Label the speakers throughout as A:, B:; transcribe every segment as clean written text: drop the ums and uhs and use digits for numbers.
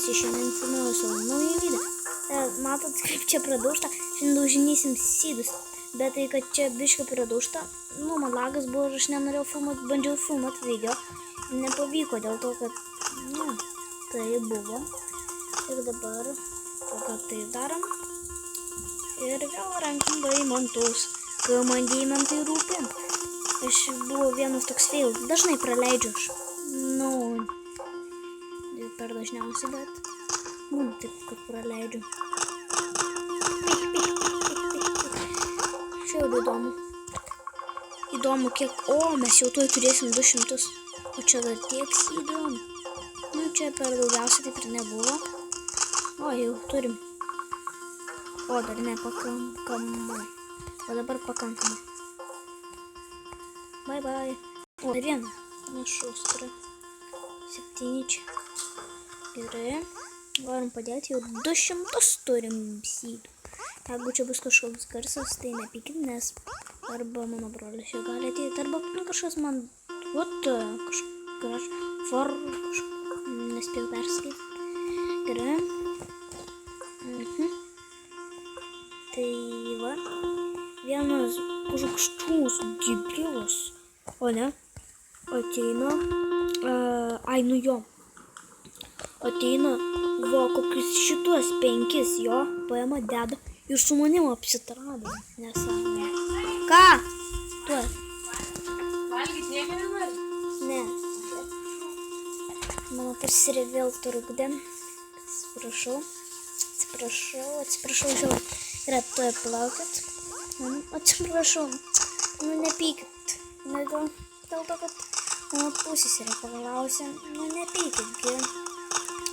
A: visi, šiandien filmuoju savo naują video. Matot, kaip čia pradaužta, šiandien daužinėsim sydus. Bet tai, kad čia biškai pradaužta, man lagas buvo ir aš nenorėjau filmuoti, bandžiau filmuoti video. Nepavyko dėl to, kad, tai buvo. Ir dabar, tai darom. Ir vėl rankim deimantus, kai man deimantai rūpi. Aš buvau vienas toks fail, dažnai praleidžiu aš. Per dažniausiai, bet taip, kad praleidžiu. Čia jau įdomu. Įdomu, kiek, mes jau tuoj turėsim 200. O čia dar tiek įdomu. Čia per daugiausiai taip ir nebuvo. Jau turim. Dar nepakankamai. O dabar pakankamai. Bye bye. Dar vieną. Našus turiu. 7 čia. Gerai. Galim padėti, jau 200 turim sydų. Jeigu čia bus kažkoks garsas, tai nepykit, nes arba mano brolis čia gali ateiti, arba kažkas man nespėjau perskaityti. Gerai. Tai va. Vienas kažkoks debilas. O ne? Ateina. Jo. Ateina, kokius šitos 5 jo paima, deda ir su manim apsitrado. Nesąmonė. Ką? Tu?
B: Valgyti nieko nenori?
A: Ne. Mano pasirė vėl trukdė. Atsiprašau, žiūrėjau. Ir tuoj plaukit. Atsiprašau. Nepykit. Dėl to, kad mano pusės yra pagalausia. Nepykit.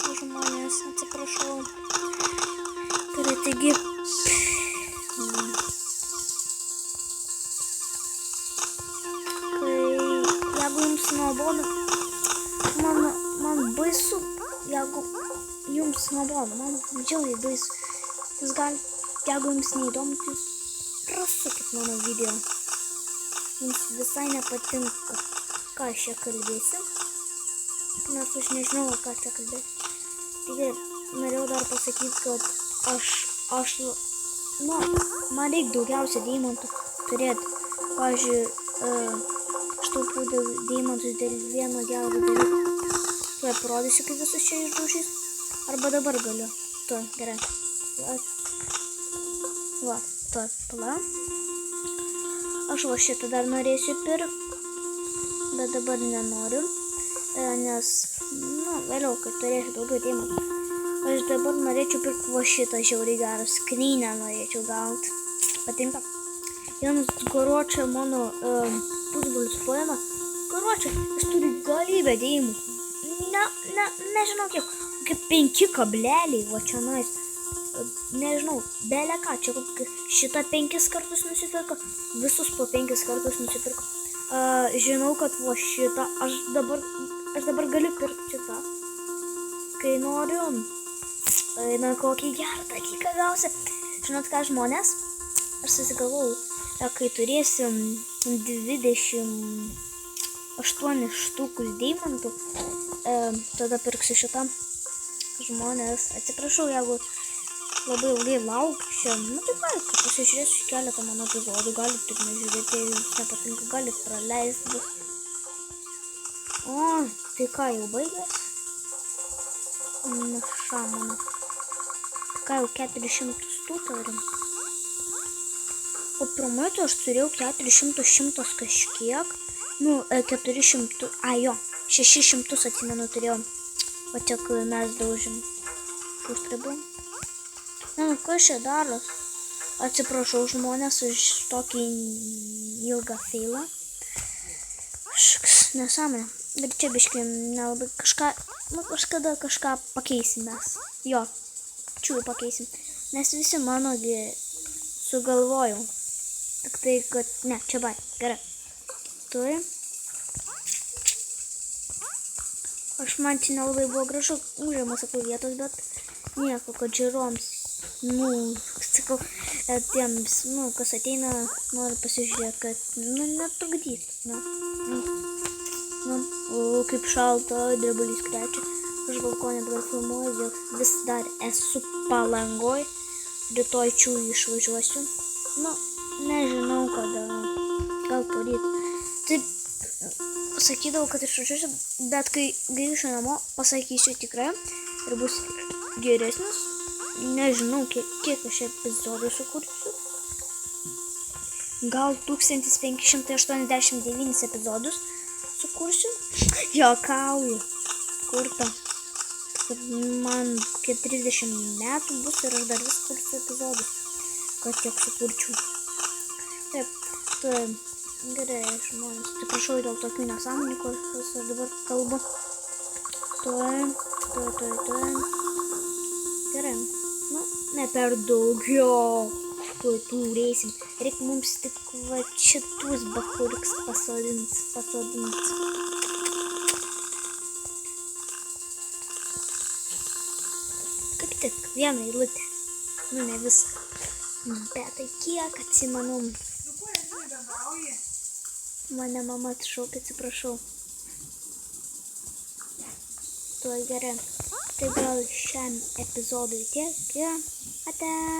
A: Žmonės, atsiprašau. Tai taigi. Jeigu jums nuobodu, man baisu, jeigu jums nuobodu, man džiaugiai baisu. Jūs galite, jeigu jums neįdomu, jūs prasukit mano video. Jums visai nepatinka, ką aš čia kalbėsiu. Nes aš nežinau, ką čia kalbėsiu. Taigi, norėjau dar pasakyti, kad man reikia daugiausia deimantų turėti. Pavyzdžiui, aš taupiau deimantus dėl vieno gero dalyko. Tuoj parodysiu, kaip visus čia išdaužys. Arba dabar galiu. Tuoj, gerai. Tuoj, pala. Aš šitą dar norėsiu pirkti, bet dabar nenoriu. Nes, vėliau, kad turėsiu daugiau deimantų. Aš dabar norėčiau pirkti šitą žiauriai gerą skrynę norėčiau gauti. Patinka. Vienas Garočio mano pusbrolis paima. Garočio, jis turi galybę deimantų. Nežinau kiek. Kaip 5 kableliai, čia nais. Nežinau, belė ką, čia šitą 5 kartus nusipirko. Visus po 5 kartus nusipirko. Žinau, kad šitą, aš dabar galiu pirkti šitą, kai noriu, kokį gerą dalyką gausi. Žinot ką, žmonės, aš susigalvojau, kai turėsim 28 štukus deimantų, tada pirksiu šitą. Žmonės, atsiprašau, jeigu labai ilgai laukčiau, tai galite pasižiūrėsiu keletą mano epizodų, galite tik nežiūrėti, jei jums nepatinka, galite praleisti. Tai ką, jau baigęs? Šamana. Tai ką, jau 400 turim? O pirmoji aš turėjau 400 kažkiek. 400, 600 atsimenu turėjau. O čia, kai mes daužim. Užtribom. Kas čia daros? Atsiprašau žmonės už tokį ilgą failą. Nesąmonė. Bet čia biškai nelabai kažkada kažką pakeisim mes. Jo, čiū pakeisim. Nes visi manogi sugalvojau. Tik tai, kad, čia bai, gerai. Turi. Aš man čia nelabai buvo gražu, užėmė, sakau, vietos, bet nieko, kad žiūroms. Sakau, tiems, kas ateina, nori pasižiūrėti, kad, netrukdyt. Kaip šalta, drebulys krečia. Aš balkonė dabar filmuoju, dėl vis dar esu Palangoj. Rytoj čia išvažiuosiu. Nu, nežinau kada. Gal poryt. Taip, sakydavau, kad išvažiuosiu, bet kai grįšiu namo, pasakysiu tikrai. Ir bus geresnis. Nežinau, kiek aš epizodų sukursiu. Gal 1589 epizodus sukursiu. Juokauju. Kurta. Man 30 metų bus ir aš dar vis kursiu epizodus. Kad tiek sukurčiau. Taip, gerai, žmonės. Atsiprašau dėl tokių nesąmonių, kuriuos aš dabar kalbu. Tuoj. Gerai. Nu, ne per daugiau. Tuoj turėsim. Reikia mums tik va šitus bachuriks pasodint. Kaip tik vieną eilutę. Nu, ne visą. Bet tai kiek atsimanau. Mane mama atšaukė, atsiprašau. Tuoj gerai. Tai gal šiam epizodui tiek. Ate.